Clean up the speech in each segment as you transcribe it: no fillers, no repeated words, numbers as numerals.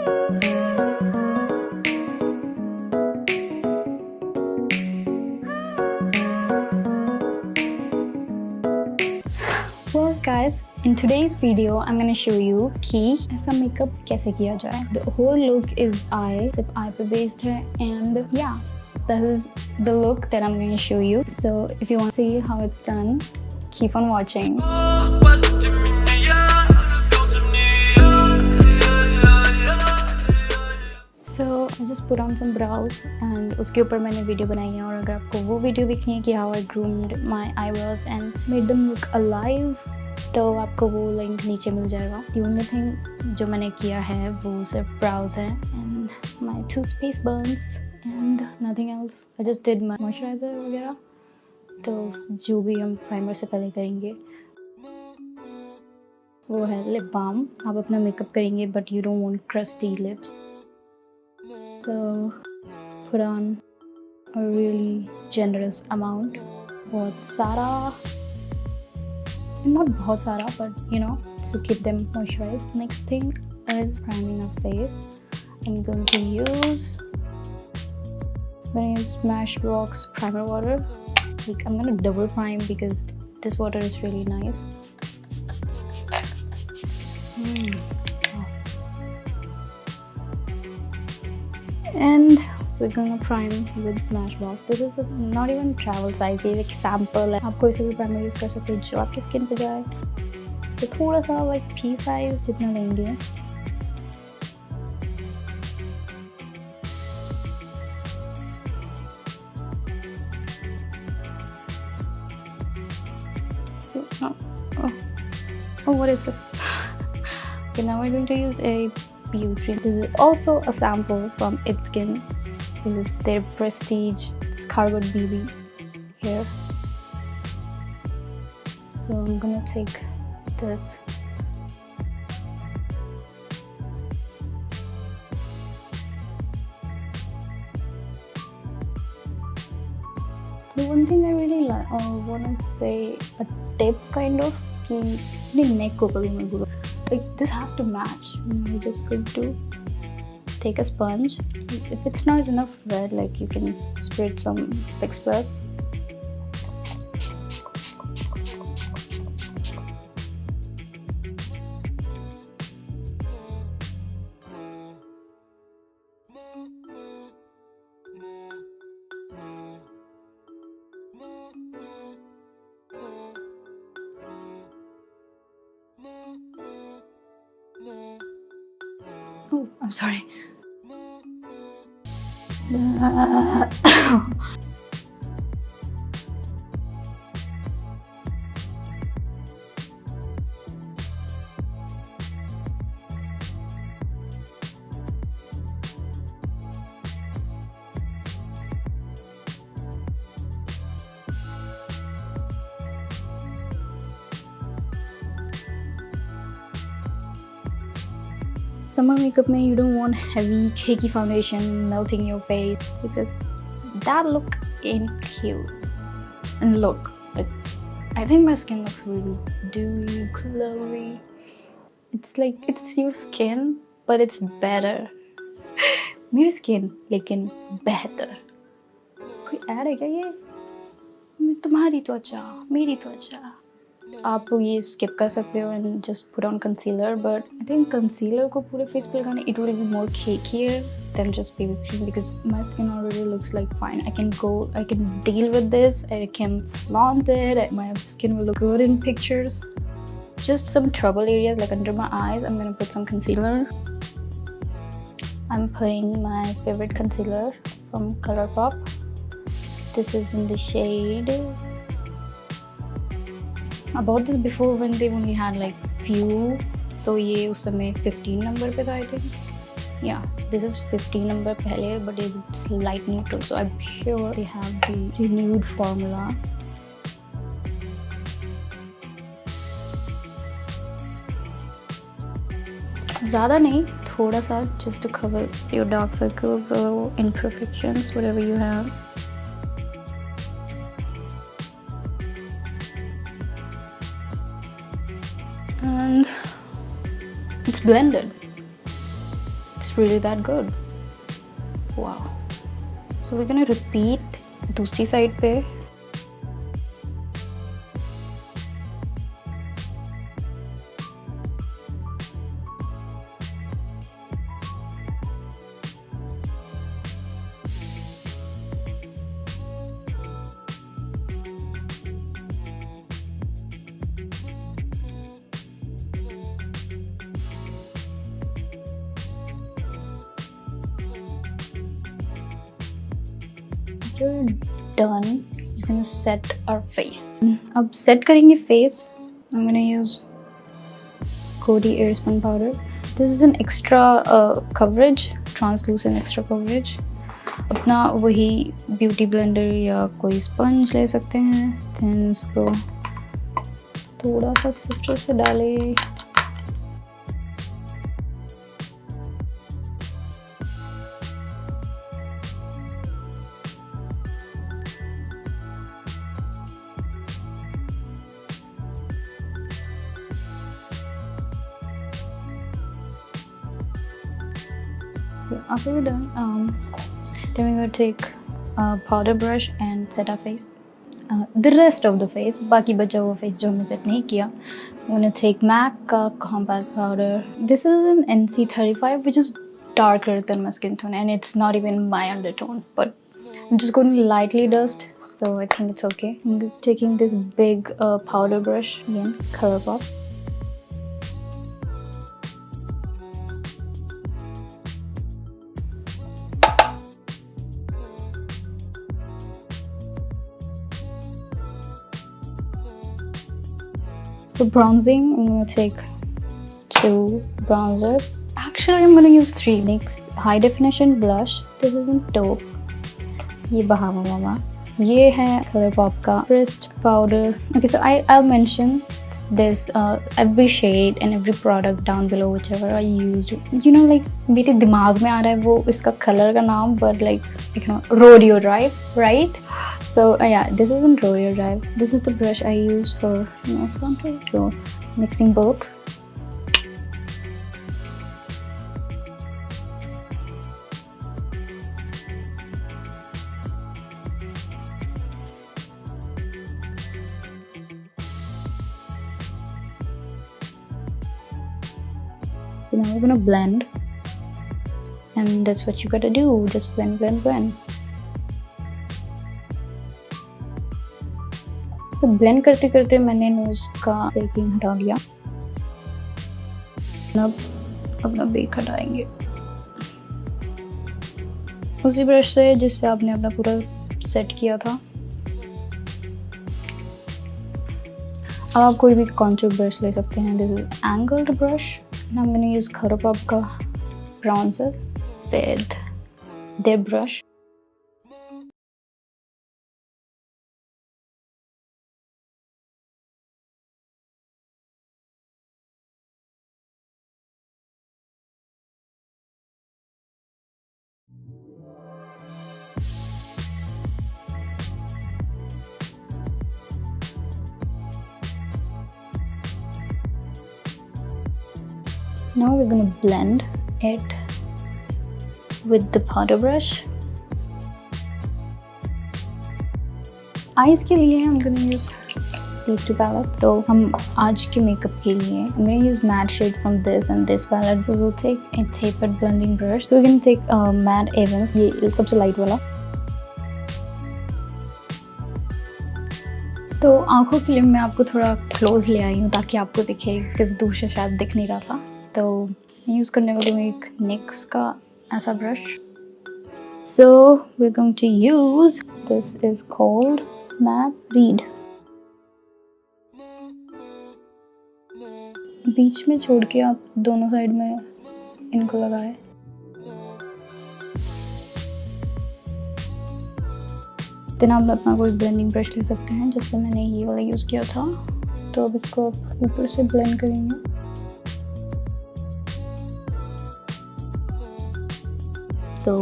Well guys, in today's video I'm gonna show you कि ऐसा makeup कैसे किया जाए. The whole look is eye, सिर्फ eye पे based है, and yeah, this is the look that I'm going to show you. So if you want to see how it's done, keep on watching. So I just put on some brows and उसके ऊपर मैंने video बनाई है, और अगर आपको वो video देखनी है कि how I groomed my eyebrows and made them look alive, तो आपको वो लिंक नीचे मिल जाएगा. The only thing जो मैंने किया है वो सिर्फ brows है and my 2 space buns and nothing else. I just did my moisturizer वगैरह. तो जो भी हम प्राइमर से पहले करेंगे वो है lip balm. आप अपना मेकअप करेंगे but you don't want crusty lips. So put on a really generous amount. बहुत सारा, not बहुत सारा, but you know, to keep them moisturized. Next thing is priming our face. I'm going to use Smashbox primer water. Like, I'm gonna double prime because this water is really nice. And we're gonna prime with Smashbox. This is not even travel size, ये like sample है. आप कोई से भी primer use कर सकते हैं जो आपकी skin पे जाए. तो थोड़ा सा like pea size जितना लेंगे. So, oh, what is it? Okay, now we're going to use a BB cream. This is also a sample from It Skin. This is their Prestige Cargo BB here. So I'm gonna take this. The one thing I really like, wanna say a tip kind of, कि neck को कभी मत भूलो. Like, this has to match. Now we're just going to take a sponge. If it's not enough red, like, you can spread some Fix Plus. Oh, I'm sorry. Summer makeup mein, you don't want heavy cakey foundation melting your face because that look ain't cute. And look, like, I think my skin looks really dewy, glowy. It's like, it's your skin, but it's better. मेरी skin लेकिन बेहतर. कोई ad है क्या ये? तुम्हारी त्वचा, मेरी त्वचा. आप ये skip कर सकते हो and just put on concealer, but I think concealer को पूरे face पे लगाने it will be more cakier than just BB cream because my skin already looks like fine. I can deal with this. I can flaunt it. My skin will look good in pictures. Just some trouble areas like under my eyes, I'm gonna put some concealer. I'm putting my favorite concealer from ColourPop. This is in the shade. I bought this before when they only had like few. So ये उस समय 15 number पे था I think. Yeah, so this is 15 number पहले, but it's light neutral, so I'm sure they have the renewed formula. ज़्यादा नहीं, थोड़ा सा, just to cover your dark circles or imperfections, whatever you have. And it's blended. It's really that good. Wow. So we're gonna repeat दूसरी side पे. After done, we're gonna set our face. अब set करेंगे face. I'm gonna use Coty Airspun powder. This is an extra coverage, translucent extra coverage. अपना वही beauty blender या कोई sponge ले सकते हैं. Then इसको थोड़ा सा सिट्रस से डाले. After we're done, then we're going to take a powder brush and set our face. The rest of the face, बाकी बचा हुआ face जो हमने set नहीं किया. I'm going to take MAC का compact powder. This is an NC35, which is darker than my skin tone, and it's not even my undertone. But I'm just going to lightly dust, so I think it's okay. I'm taking this big powder brush again, ColourPop. For bronzing, I'm going to take 2 bronzers. Actually, I'm going to use 3. Next, high definition blush. This isn't taupe. ये बहावा मामा. ये है ColourPop का pressed powder. Okay, so I'll mention this every shade and every product down below, whichever I used. You know, like मेरे दिमाग में आ रहा है वो इसका color का नाम, but like you know, Rodeo Drive, right? So yeah, this isn't Rodeo Drive. This is the brush I use for nose contour. So mixing both. So now we're gonna blend, and that's what you gotta do. Just blend, blend, blend. तो blend करते करते मैंने knows का baking हटा दिया. अब अपना bake हटाएंगे उसी ब्रश से जिससे आपने अपना पूरा सेट किया था. अब आप कोई भी कॉन्टूर ब्रश ले सकते हैं. This is angled brush. I am gonna use ColourPop का bronzer with their brush. Now we're going to blend it with the powder brush. Eyes के लिए I'm going to use these 2 palettes. So हम आज के makeup के लिए I'm going to use matte shades from this and this palette. So we'll take a tapered blending brush. So we're going to take matte Evans. ये सबसे light वाला. तो आँखों के लिए मैं आपको थोड़ा close ले आई हूँ ताकि आपको दिखे, किस दूर से शायद दिख नहीं रहा था. तो मैं यूज़ करने वाली हूँ एक NYKAA का ऐसा brush. So we're going to use, this is called Matte Reed. बीच में छोड़ के आप दोनों साइड में इनको लगाएं. देन आप अपना कोई ब्लेंडिंग ब्रश ले सकते हैं, जिससे मैंने ये वाला यूज़ किया था. तो अब इसको आप ऊपर से ब्लेंड करेंगे. तो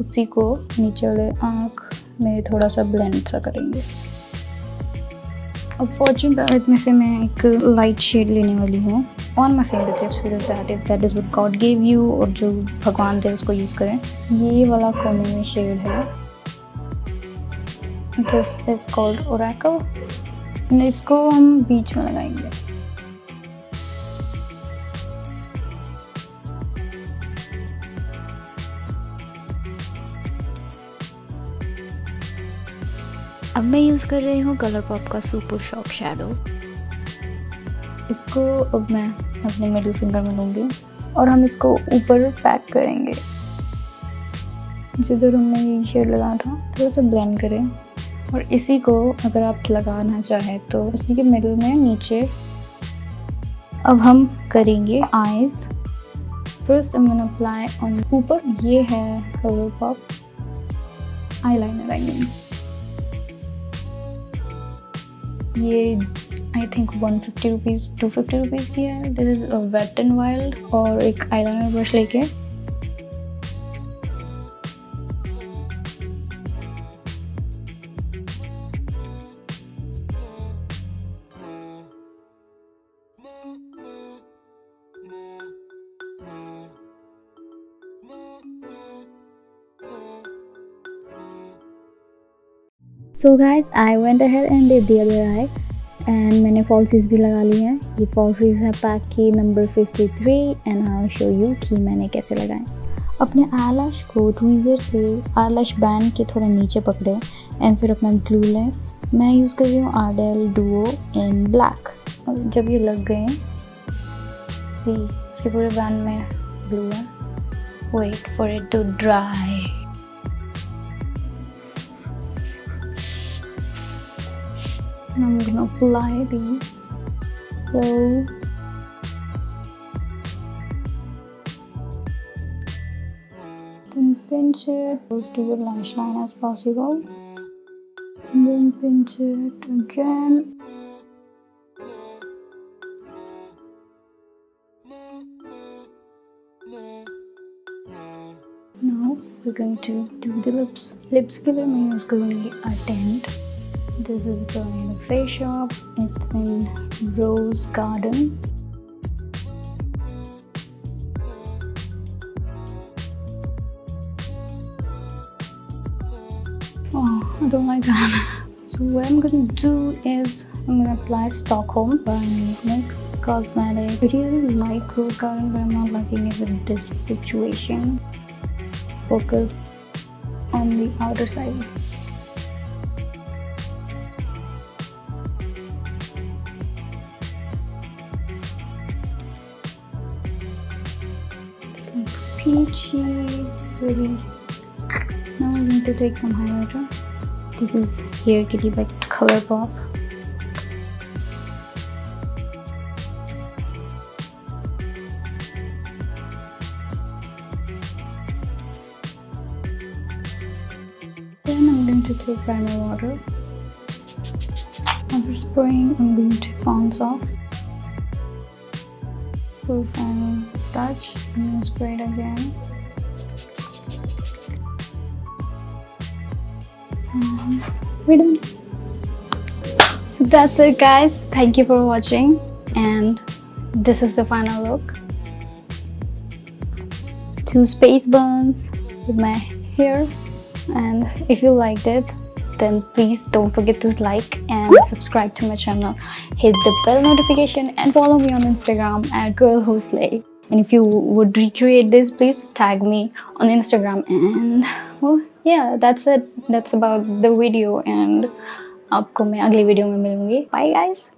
उसी को नीचे वाले आँख में थोड़ा सा ब्लेंड सा करेंगे. अब फॉर्च्यून पैलेट में से मैं एक लाइट शेड लेने वाली हूँ on my finger tips because that is what God give you, और जो भगवान थे उसको यूज़ करें। ये वाला कोने में शेड है, दिस इज कॉल्ड ओरेकल। इसको हम बीच में लगाएंगे। अब मैं यूज़ कर रही हूँ ColourPop का सुपर शॉक शैडो। इसको अब मैं अपने मिडिल फिंगर में लूँगी और हम इसको ऊपर पैक करेंगे। जिधर हमने ये शेड लगाया था थोड़ा सा ब्लेंड करें, और इसी को अगर आप लगाना चाहें तो इसी के मिडिल में नीचे। अब हम करेंगे eyes. First I'm gonna apply on ऊपर। ये है ColourPop eyeliner आई मीन। ये आई थिंक 150 रुपीज़ 250 रुपीज़ की है। This is wet and wild. और एक आईलाइनर ब्रश लेके So guys, I went ahead and did the other eye and मैंने falsies भी लगा ली हैं। ये falsies है पैक की number 53 and I'll show you कि मैंने कैसे लगाए। अपने eyelash को tweezer से eyelash band के थोड़ा नीचे पकड़े एंड फिर अपना ग्लू लें। मैं यूज़ कर रही हूँ आर्डेल डुओ इन ब्लैक। जब ये लग गए, सी इसके पूरे बैंड में ग्लू है। Wait for it to dry. I'm gonna apply these. So then pinch it close to your lash line as possible. And then pinch it again. Now we're going to do the lips. Lips के लिए मैं use करूँगी a tint. This is the Face Shop. It's in Rose Garden. Oh, I don't like that. So what I'm gonna do is I'm gonna apply Stockholm by NYKAA Cosmetics. I really like Rose Garden, but I'm not liking it with this situation. Focus on the outer side. Peachy, really. Now we're going to take some highlighter. This is Hair Kitty by ColourPop. Then I'm going to take primer water. After spraying, I'm going to bounce off. For final touch, I'm going to spray it again. And we're done. So that's it guys. Thank you for watching, and this is the final look. 2 space buns with my hair, and if you liked it, then please don't forget to like and subscribe to my channel. Hit the bell notification and follow me on Instagram at girlwhoslay. And if you would recreate this, please tag me on Instagram. And well, yeah, that's it. That's about the video, and आपको मैं अगली video में मिलूंगी. Bye guys.